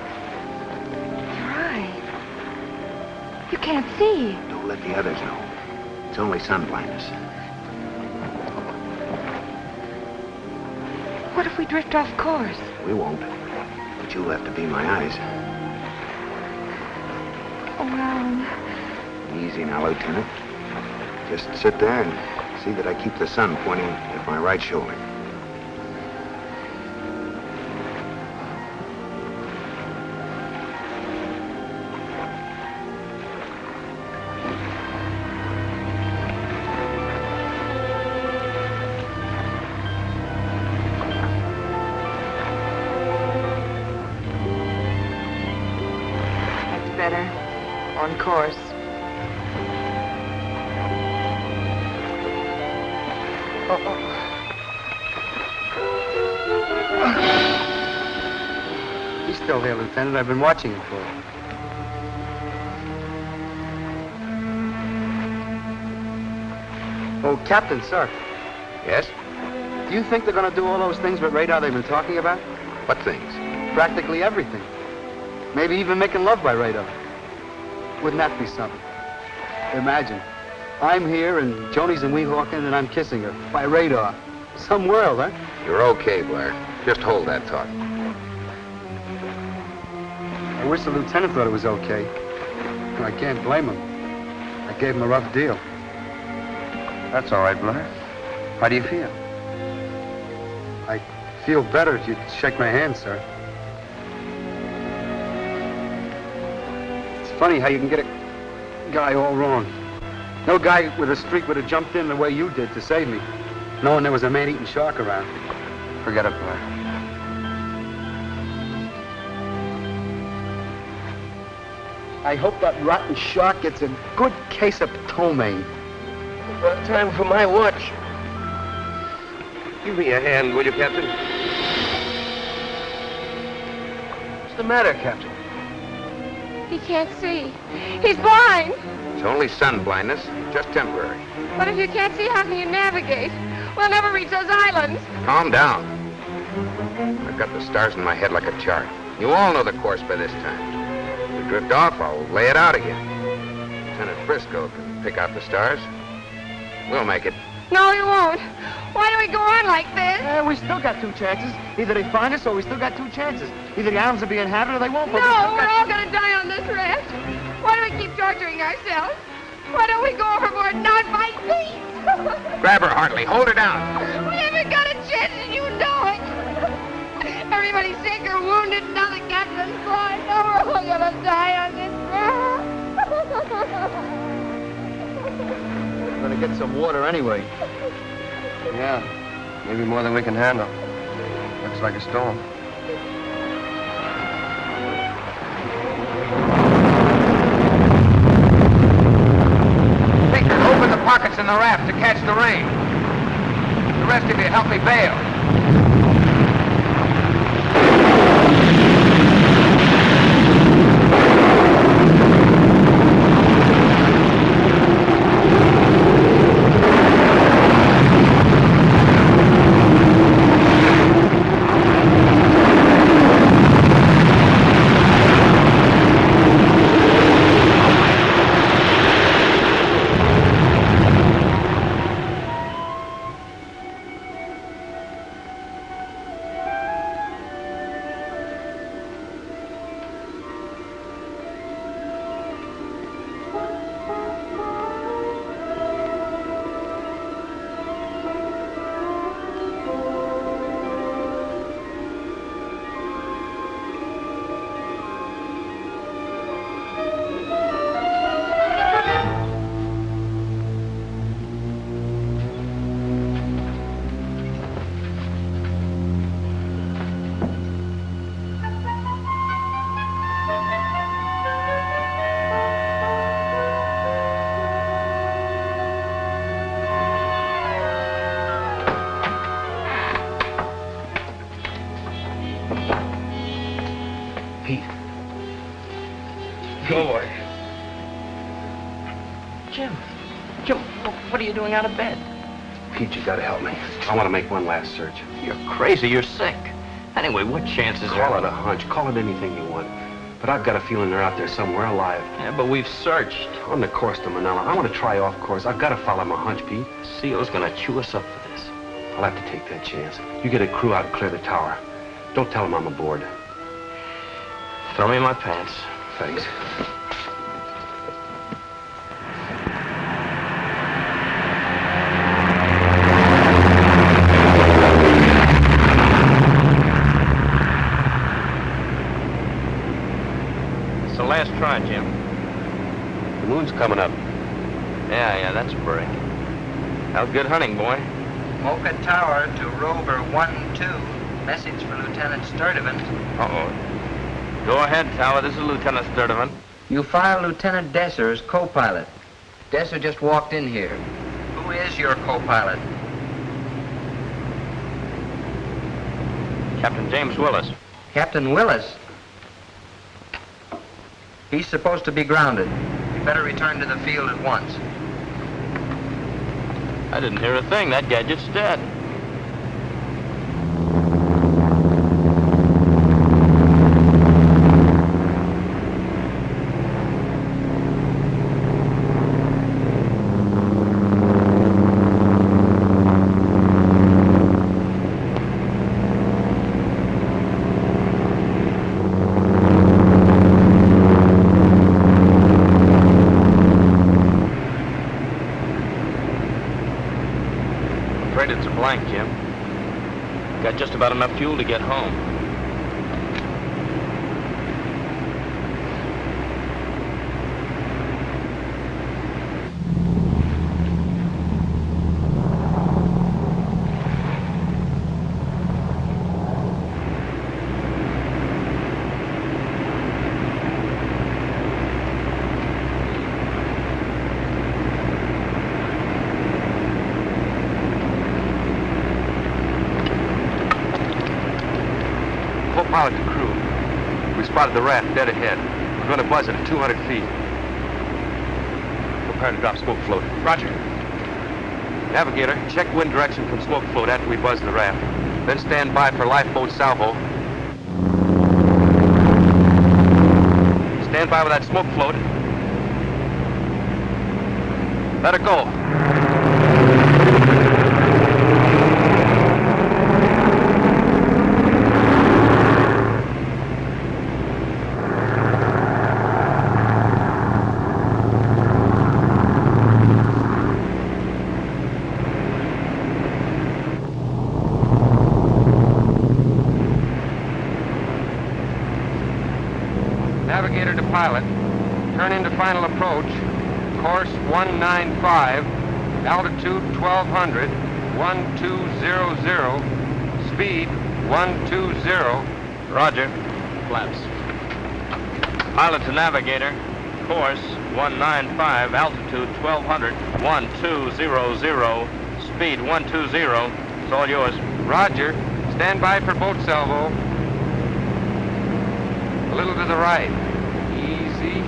F: You can't see.
I: Don't let the others know. It's only sun blindness.
F: What if we drift off course?
I: We won't. But you'll have to be my eyes.
F: Oh, Alan.
I: Easy now, Lieutenant. Just sit there and see that I keep the sun pointing at my right shoulder.
F: On course.
H: He's still there, Lieutenant. I've been watching him for it. Oh, Captain, sir.
I: Yes?
H: Do you think they're going to do all those things with radar they've been talking about?
I: What things?
H: Practically everything. Maybe even making love by radar. Wouldn't that be something? Imagine. I'm here and Joni's in Weehawken and I'm kissing her by radar. Some world, huh?
I: You're okay, Blair. Just hold that thought.
H: I wish the lieutenant thought it was okay. I can't blame him. I gave him a rough deal.
M: That's all right, Blair. How do you feel?
H: I feel better if you'd shake my hand, sir. It's funny how you can get a guy all wrong. No guy with a streak would have jumped in the way you did to save me, knowing there was a man-eating shark around.
M: Forget it, Blair.
H: I hope that rotten shark gets a good case of ptomaine.
E: Time for my watch. Give me a hand, will you, Captain? What's the matter, Captain?
G: He can't see. He's blind.
I: It's only sun blindness, just temporary.
G: But if you can't see, how can you navigate? We'll never reach those islands.
I: Calm down. I've got the stars in my head like a chart. You all know the course by this time. If we drift off, I'll lay it out again. Lieutenant Briscoe can pick out the stars. We'll make it.
G: No, he won't. Why do we go on like this?
H: We still got 2 chances. Either they find us or we still got 2 chances. Either the islands will be inhabited or they won't.
G: No, we're all going to die on this raft. Why do we keep torturing ourselves? Why don't we go overboard and not fight peace?
I: Grab her, Hartley. Hold her down.
G: We haven't got a chance and you know it. Everybody's sick or wounded. Now the captain's flying. Now we're all going to die on this raft.
H: We're going to get some water anyway.
M: Yeah, maybe more than we can handle. Looks like a storm.
I: Think, open the pockets in the raft to catch the rain. The rest of you help me bail.
E: Pete. Go away.
M: Jim, what are you doing out of bed?
B: Pete, you gotta help me. I want to make one last search.
M: You're crazy. You're sick. Anyway, what chance is there?
B: Call it a hunch. Call it anything you want. But I've got a feeling they're out there somewhere alive.
M: Yeah, but we've searched.
B: On the course to Manila. I want to try off course. I've got to follow my hunch, Pete.
M: Seal's gonna chew us up for this.
B: I'll have to take that chance. You get a crew out and clear the tower. Don't tell them I'm aboard.
M: Throw me my pants.
B: Thanks.
M: It's the last try, Jim.
B: The moon's coming up.
M: Yeah, that's a break. Well, good hunting, boy.
E: Mocha Tower to Rover 1-2. Message for Lieutenant Sturdivant.
M: Uh-oh. Go ahead, Tower. This is Lieutenant Sturdivant.
E: You file Lieutenant Desser as co-pilot. Desser just walked in here. Who is your co-pilot?
M: Captain James Willis.
E: Captain Willis? He's supposed to be grounded. You better return to the field at once.
M: I didn't hear a thing. That gadget's dead. It's a blank, Jim. Got just about enough fuel to get home.
B: Co-pilot to crew. We spotted the raft dead ahead. We're going to buzz it at 200 feet. Prepare to drop smoke float.
E: Roger.
B: Navigator, check wind direction from smoke float after we buzz the raft. Then stand by for lifeboat salvo. Stand by with that smoke float. Let her go. Navigator to pilot. Turn into final approach. Course 195. Altitude 1200. 1200. Speed 120.
M: Roger. Flaps. Pilot to navigator. Course 195. Altitude 1200. 1200. Speed 120. It's all yours.
B: Roger. Stand by for boat salvo. A little to the right. Easy.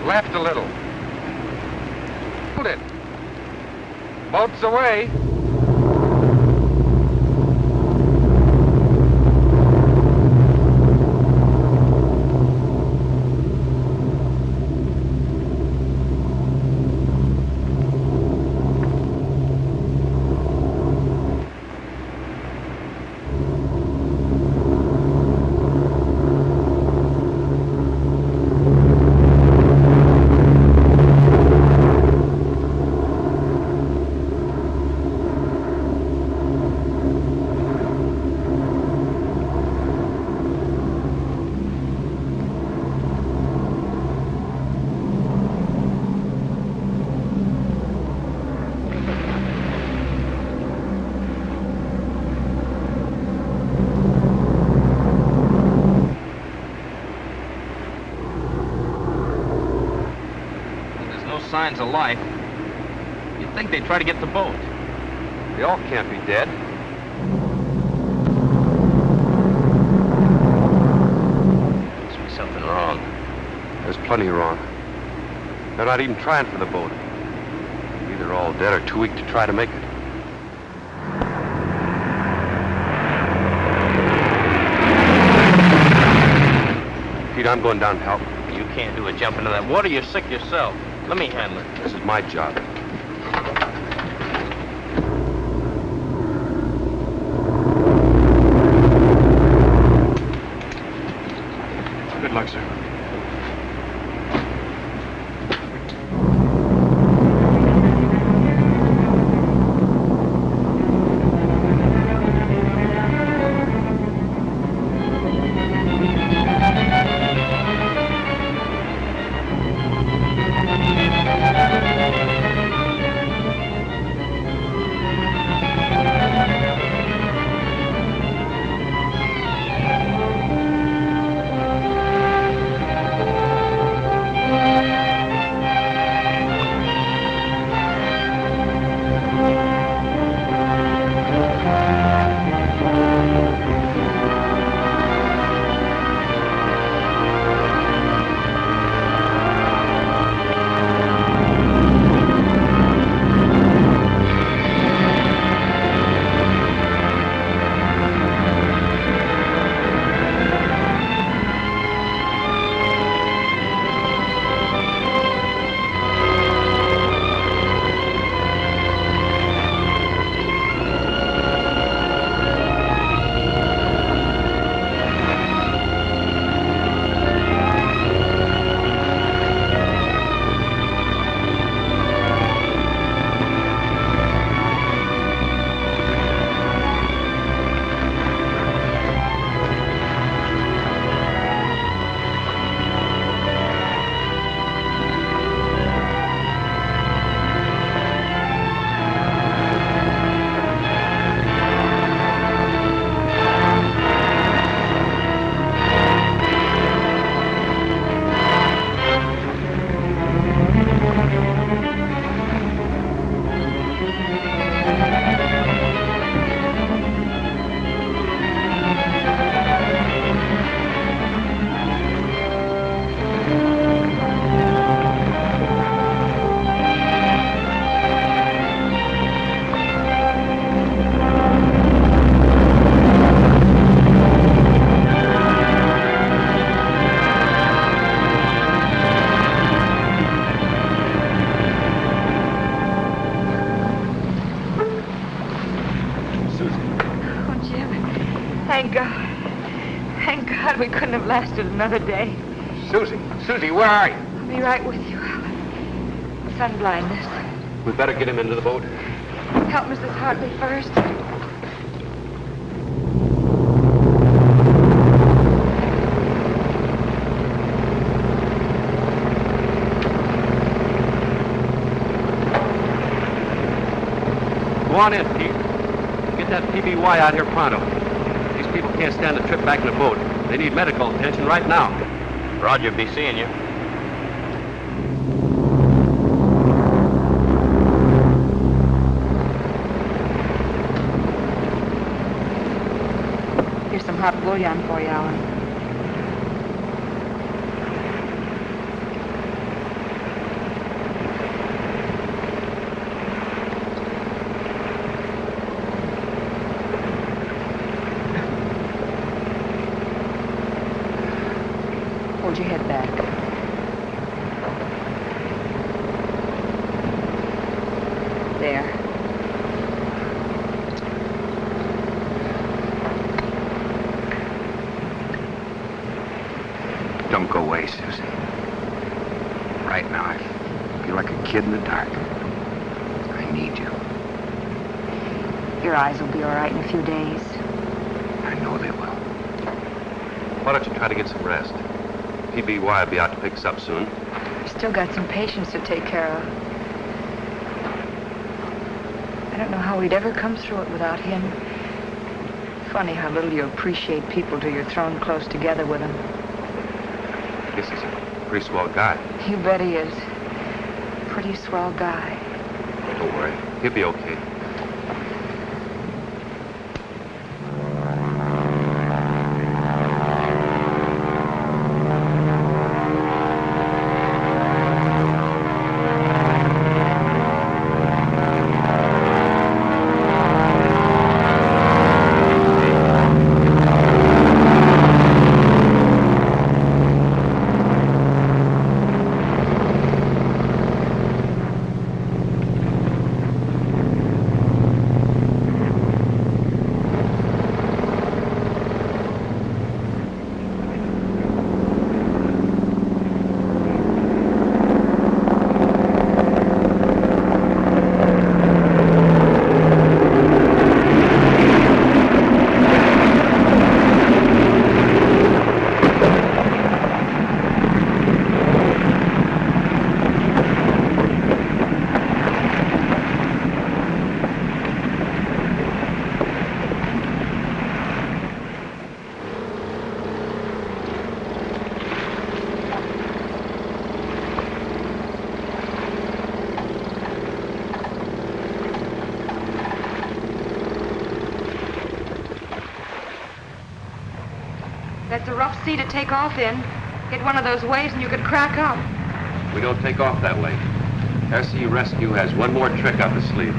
B: Left a little. Hold it. Boat's away.
M: Signs of life. You'd think they'd try to get the boat.
B: They all can't be dead. There's plenty wrong. They're not even trying for the boat. Either all dead or too weak to try to make it. Pete, I'm going down to help.
E: You can't do a jump into that water. You're sick yourself. Let me handle it.
B: This is my job. Good luck, sir.
F: Thank God. Thank God we couldn't have lasted another day.
I: Susie, where are you?
F: I'll be right with you, Alan. Sun blindness.
B: We better get him into the boat.
F: Help Mrs. Hartley first.
B: Go on in, Pete. Get that PBY out here pronto. These people can't stand the trip back in the boat. They need medical attention right now.
E: Roger, be seeing you.
F: Here's some hot bouillon for you, Alan. Hold your head back. There.
I: Don't go away, Susie. Right now, I feel like a kid in the dark. I need you.
F: Your eyes will be all right in a few days.
I: I know they will.
B: Why don't you try to get some rest? PBY will be out to pick us up soon.
F: You've still got some patients to take care of. I don't know how we'd ever come through it without him. Funny how little you appreciate people till you're thrown close together with them.
B: I guess he's a pretty swell guy.
F: You bet he is. Pretty swell guy.
B: Don't worry. He'll be okay.
F: It's a rough sea to take off in. Hit one of those waves and you could crack up.
B: We don't take off that way. RC Rescue has one more trick up its sleeve.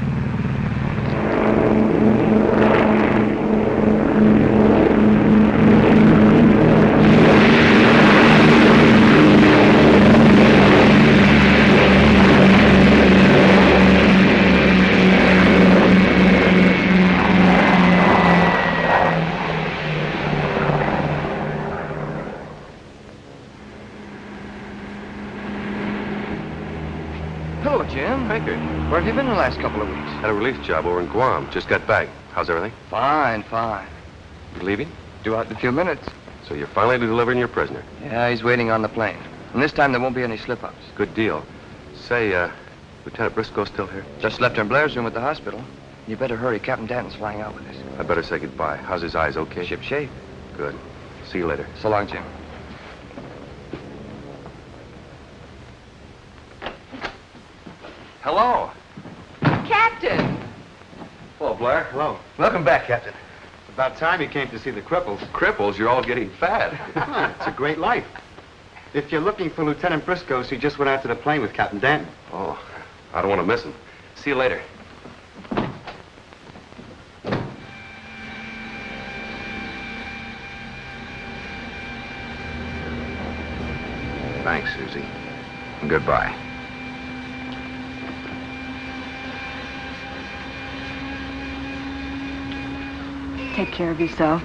M: Hello, Jim.
B: Baker.
M: Where have you been the last couple of weeks?
B: Had a relief job over in Guam. Just got back. How's everything?
M: Fine, fine.
B: You leaving?
M: Due out in a few minutes.
B: So you're finally delivering your prisoner.
M: Yeah, he's waiting on the plane. And this time there won't be any slip-ups.
B: Good deal. Say, Lieutenant Briscoe's still here?
M: Just left her in Blair's room at the hospital. You better hurry. Captain Danton's flying out with us.
B: I better say goodbye. How's his eyes, okay?
M: Ship shape.
B: Good. See you later.
M: So long, Jim.
H: Hello.
G: Captain!
H: Hello, Blair. Hello.
M: Welcome back, Captain.
H: It's about time you came to see the cripples.
B: Cripples, you're all getting fat.
H: It's a great life. If you're looking for Lieutenant Briscoe, he just went out to the plane with Captain Danton.
B: Oh, I don't want to miss him. See you later.
I: Thanks, Susie. And goodbye.
F: Take care of yourself.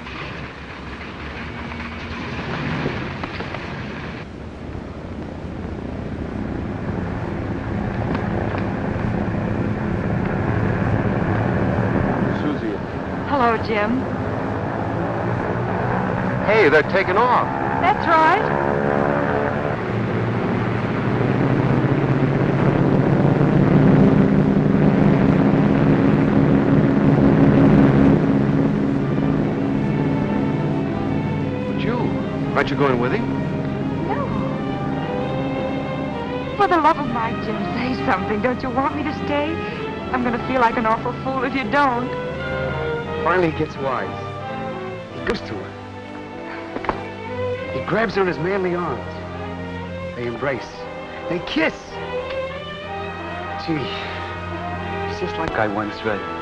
B: Susie.
F: Hello, Jim.
B: Hey, they're taking off.
F: That's right.
B: Aren't you going with him?
F: No. For the love of Mike, Jim, say something. Don't you want me to stay? I'm going to feel like an awful fool if you don't.
H: Finally he gets wise. He goes to her. He grabs her in his manly arms. They embrace. They kiss. Gee, it's just like I once read.